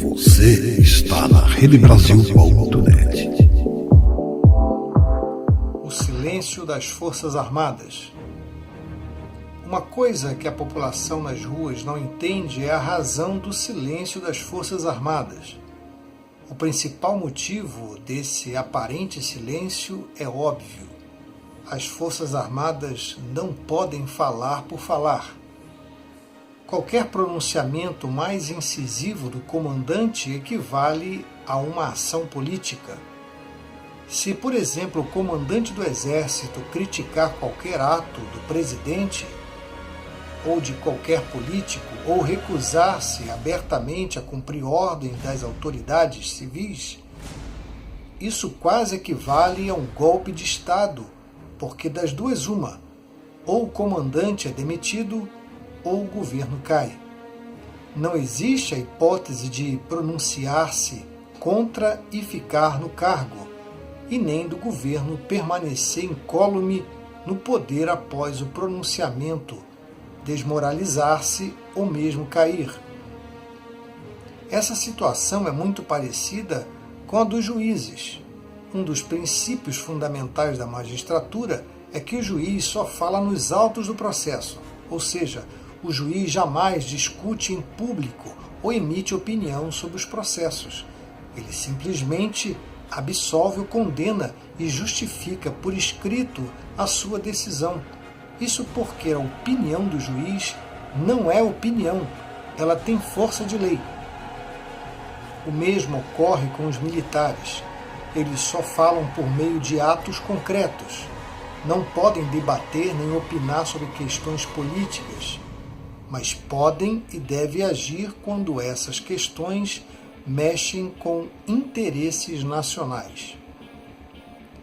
Você está na RedeBrasil.net. O silêncio das Forças Armadas. Uma coisa que a população nas ruas não entende é a razão do silêncio das Forças Armadas. O principal motivo desse aparente silêncio é óbvio. As Forças Armadas não podem falar por falar. Qualquer pronunciamento mais incisivo do comandante equivale a uma ação política. Se, por exemplo, o comandante do Exército criticar qualquer ato do presidente ou de qualquer político, ou recusar-se abertamente a cumprir ordens das autoridades civis, isso quase equivale a um golpe de Estado, porque das duas uma, ou o comandante é demitido, ou o governo cai. Não existe a hipótese de pronunciar-se contra e ficar no cargo, e nem do governo permanecer incólume no poder após o pronunciamento, desmoralizar-se ou mesmo cair. Essa situação é muito parecida com a dos juízes. Um dos princípios fundamentais da magistratura é que o juiz só fala nos autos do processo, ou seja, o juiz jamais discute em público ou emite opinião sobre os processos. Ele simplesmente absolve ou condena e justifica por escrito a sua decisão. Isso porque a opinião do juiz não é opinião, ela tem força de lei. O mesmo ocorre com os militares. Eles só falam por meio de atos concretos. Não podem debater nem opinar sobre questões políticas, mas podem e devem agir quando essas questões mexem com interesses nacionais.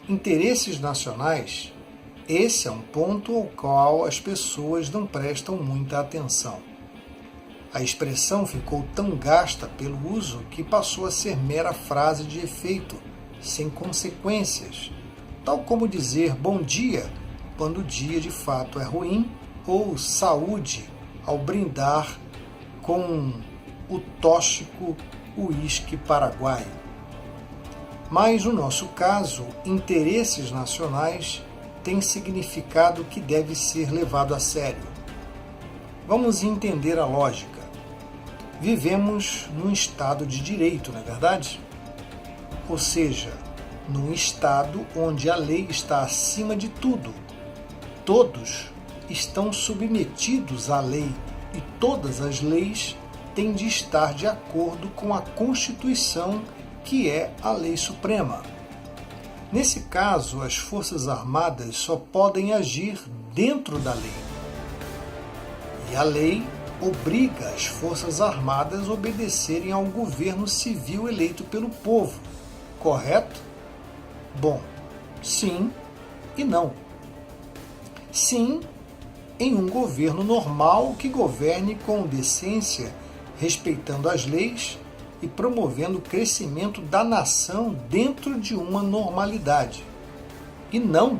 Interesses nacionais, esse é um ponto ao qual as pessoas não prestam muita atenção. A expressão ficou tão gasta pelo uso que passou a ser mera frase de efeito, sem consequências, tal como dizer bom dia quando o dia de fato é ruim, ou saúde ao brindar com o tóxico uísque paraguaio. Mas, no nosso caso, interesses nacionais têm significado que deve ser levado a sério. Vamos entender a lógica. Vivemos num Estado de direito, não é verdade? Ou seja, num Estado onde a lei está acima de tudo. Todos estão submetidos à lei e todas as leis têm de estar de acordo com a Constituição, que é a lei suprema. Nesse caso, as Forças Armadas só podem agir dentro da lei. E a lei obriga as Forças Armadas a obedecerem ao governo civil eleito pelo povo, correto? Bom, sim e não. Sim, em um governo normal que governe com decência, respeitando as leis e promovendo o crescimento da nação dentro de uma normalidade. E não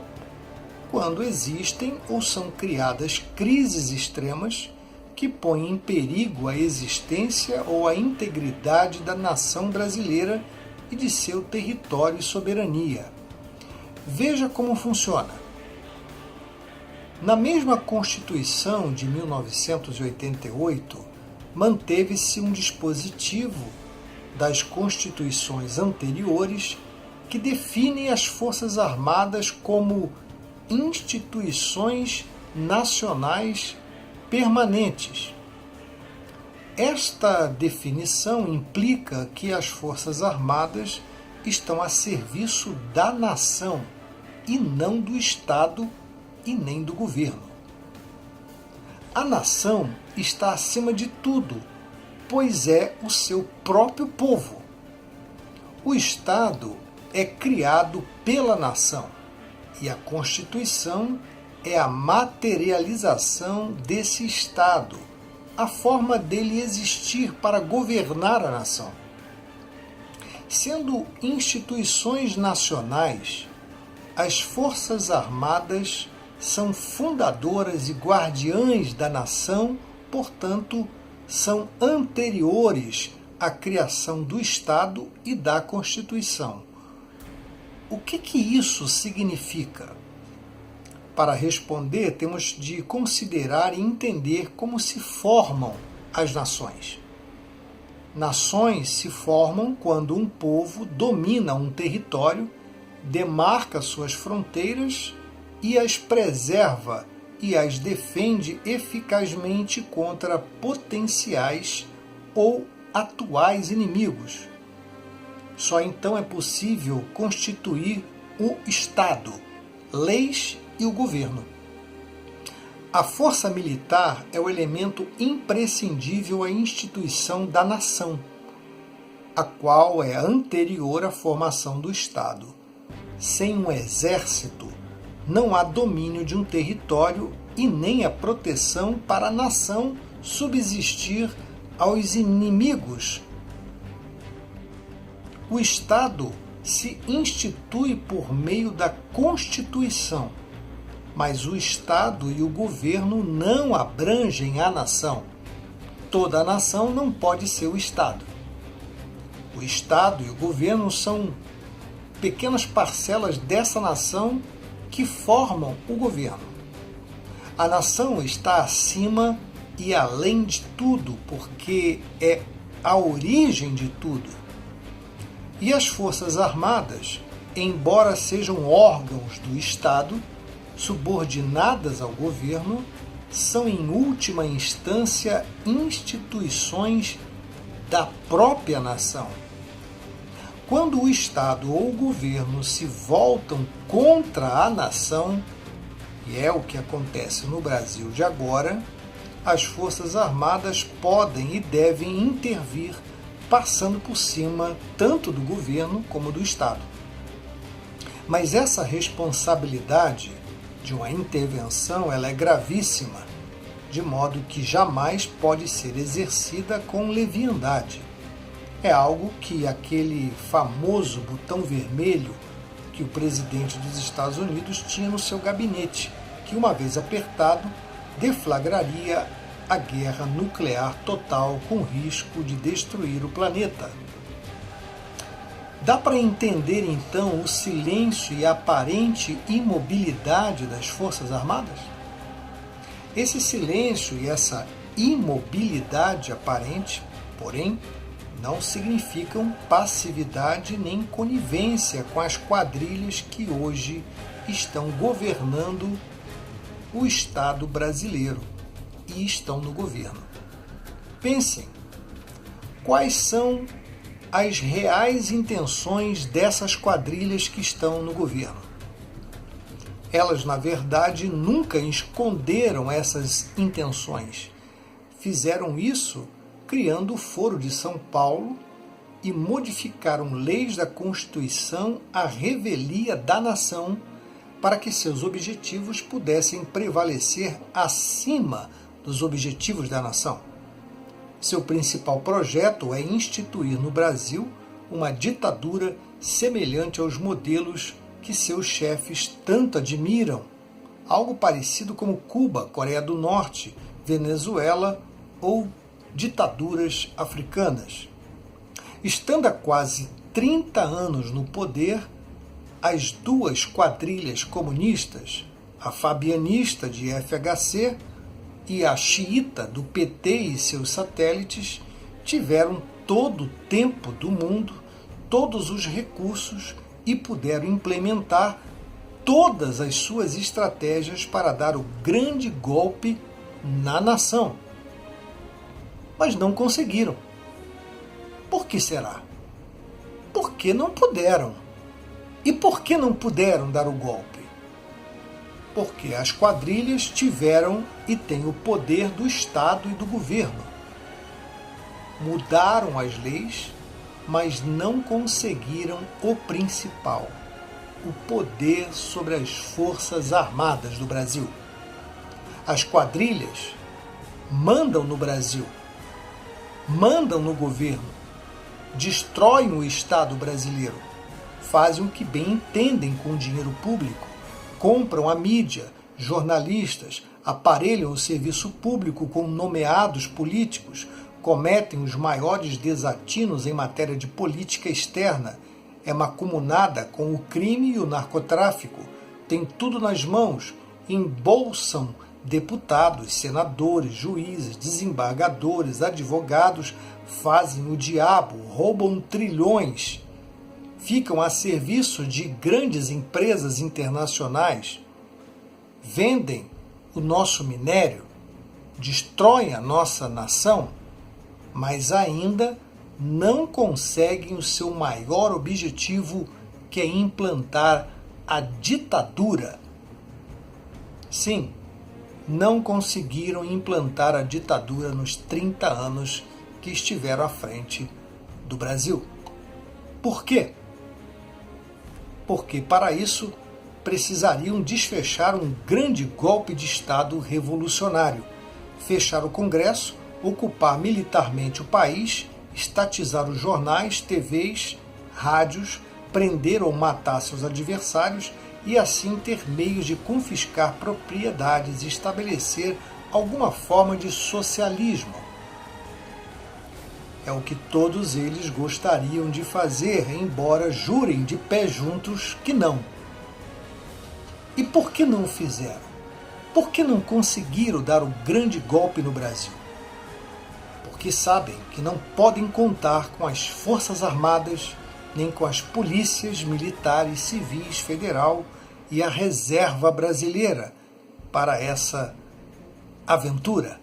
quando existem ou são criadas crises extremas que põem em perigo a existência ou a integridade da nação brasileira e de seu território e soberania. Veja como funciona. Na mesma Constituição de 1988, manteve-se um dispositivo das constituições anteriores que definem as Forças Armadas como instituições nacionais permanentes. Esta definição implica que as Forças Armadas estão a serviço da nação e não do Estado e nem do governo. A nação está acima de tudo, pois é o seu próprio povo. O Estado é criado pela nação e a Constituição é a materialização desse Estado, a forma dele existir para governar a nação. Sendo instituições nacionais, as Forças Armadas são fundadoras e guardiães da nação, portanto, são anteriores a criação do Estado e da Constituição. O que isso significa? Para responder, temos de considerar e entender como se formam as nações. Nações se formam quando um povo domina um território, demarca suas fronteiras e as preserva e as defende eficazmente contra potenciais ou atuais inimigos. Só então é possível constituir o Estado, leis e o governo. A força militar é o elemento imprescindível à instituição da nação, a qual é anterior à formação do Estado. Sem um exército, não há domínio de um território e nem a proteção para a nação subsistir aos inimigos. O Estado se institui por meio da Constituição, mas o Estado e o governo não abrangem a nação. Toda a nação não pode ser o Estado. O Estado e o governo são pequenas parcelas dessa nação que formam o governo. A nação está acima e além de tudo, porque é a origem de tudo. E as Forças Armadas, embora sejam órgãos do Estado, subordinadas ao governo, são em última instância instituições da própria nação. Quando o Estado ou o governo se voltam contra a nação, e é o que acontece no Brasil de agora, as Forças Armadas podem e devem intervir, passando por cima tanto do governo como do Estado. Mas essa responsabilidade de uma intervenção ela é gravíssima, de modo que jamais pode ser exercida com leviandade. É algo que aquele famoso botão vermelho que o presidente dos Estados Unidos tinha no seu gabinete, que uma vez apertado, deflagraria a guerra nuclear total com risco de destruir o planeta. Dá para entender então o silêncio e a aparente imobilidade das Forças Armadas? Esse silêncio e essa imobilidade aparente, porém, não significam passividade nem conivência com as quadrilhas que hoje estão governando o Estado brasileiro e estão no governo. Pensem, quais são as reais intenções dessas quadrilhas que estão no governo? Elas, na verdade, nunca esconderam essas intenções. Fizeram isso criando o Foro de São Paulo e modificaram leis da Constituição à revelia da nação para que seus objetivos pudessem prevalecer acima dos objetivos da nação. Seu principal projeto é instituir no Brasil uma ditadura semelhante aos modelos que seus chefes tanto admiram, algo parecido como Cuba, Coreia do Norte, Venezuela ou ditaduras africanas. Estando há quase 30 anos no poder, as duas quadrilhas comunistas, a fabianista de FHC e a xiita do PT e seus satélites, tiveram todo o tempo do mundo, todos os recursos e puderam implementar todas as suas estratégias para dar o grande golpe na nação. Mas não conseguiram. Por que será? Porque não puderam. E por que não puderam dar o golpe? Porque as quadrilhas tiveram e têm o poder do Estado e do governo. Mudaram as leis, mas não conseguiram o principal, o poder sobre as Forças Armadas do Brasil. As quadrilhas mandam no Brasil, mandam no governo, destroem o Estado brasileiro, fazem o que bem entendem com o dinheiro público, compram a mídia, jornalistas, aparelham o serviço público com nomeados políticos, cometem os maiores desatinos em matéria de política externa, é mancomunada com o crime e o narcotráfico, tem tudo nas mãos, embolsam deputados, senadores, juízes, desembargadores, advogados, fazem o diabo, roubam trilhões, ficam a serviço de grandes empresas internacionais, vendem o nosso minério, destroem a nossa nação, mas ainda não conseguem o seu maior objetivo, que é implantar a ditadura. Sim, não conseguiram implantar a ditadura nos 30 anos que estiveram à frente do Brasil. Por quê? Porque para isso precisariam desfechar um grande golpe de Estado revolucionário, fechar o Congresso, ocupar militarmente o país, estatizar os jornais, TVs, rádios, prender ou matar seus adversários e assim ter meios de confiscar propriedades e estabelecer alguma forma de socialismo. É o que todos eles gostariam de fazer, embora jurem de pé juntos que não. E por que não fizeram? Por que não conseguiram dar o grande golpe no Brasil? Porque sabem que não podem contar com as Forças Armadas, nem com as polícias militares, civis, federal e a reserva brasileira para essa aventura.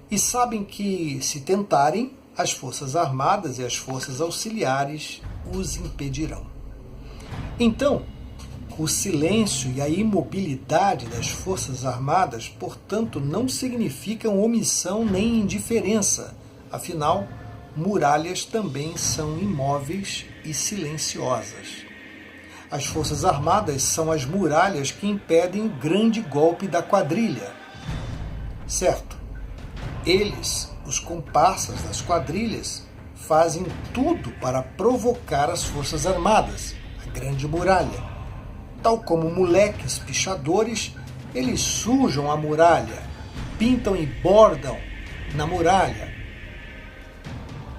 E sabem que, se tentarem, as Forças Armadas e as Forças Auxiliares os impedirão. Então, o silêncio e a imobilidade das Forças Armadas, portanto, não significam omissão nem indiferença. Afinal, muralhas também são imóveis e silenciosas. As Forças Armadas são as muralhas que impedem o grande golpe da quadrilha. Certo? Eles, os comparsas das quadrilhas, fazem tudo para provocar as Forças Armadas, a grande muralha. Tal como moleques pichadores, eles sujam a muralha, pintam e bordam na muralha,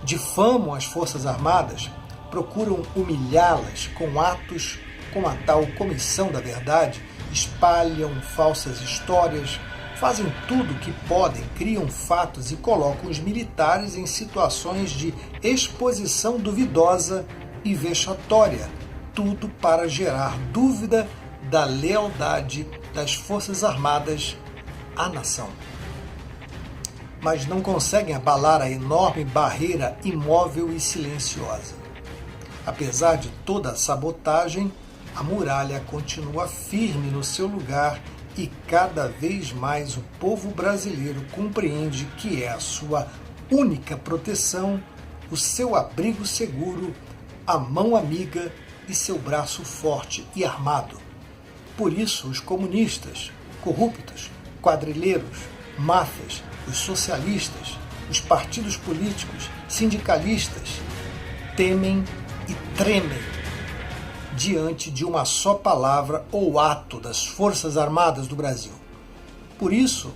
difamam as Forças Armadas, procuram humilhá-las com atos como a tal Comissão da Verdade, espalham falsas histórias, fazem tudo o que podem, criam fatos e colocam os militares em situações de exposição duvidosa e vexatória, tudo para gerar dúvida da lealdade das Forças Armadas à nação. Mas não conseguem abalar a enorme barreira imóvel e silenciosa. Apesar de toda a sabotagem, a muralha continua firme no seu lugar e cada vez mais o povo brasileiro compreende que é a sua única proteção, o seu abrigo seguro, a mão amiga e seu braço forte e armado. Por isso, os comunistas, corruptos, quadrilheiros, máfias, os socialistas, os partidos políticos, sindicalistas, temem e tremem diante de uma só palavra ou ato das Forças Armadas do Brasil. Por isso,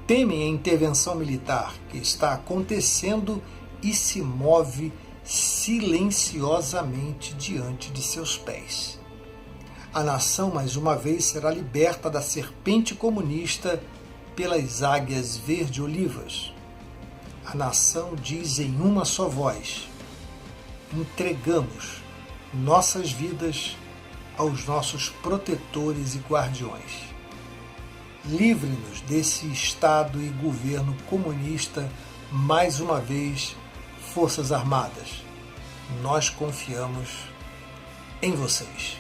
temem a intervenção militar que está acontecendo e se move silenciosamente diante de seus pés. A nação, mais uma vez, será liberta da serpente comunista pelas águias verde-olivas. A nação diz em uma só voz: entregamos nossas vidas aos nossos protetores e guardiões. Livre-nos desse Estado e governo comunista, mais uma vez, Forças Armadas. Nós confiamos em vocês.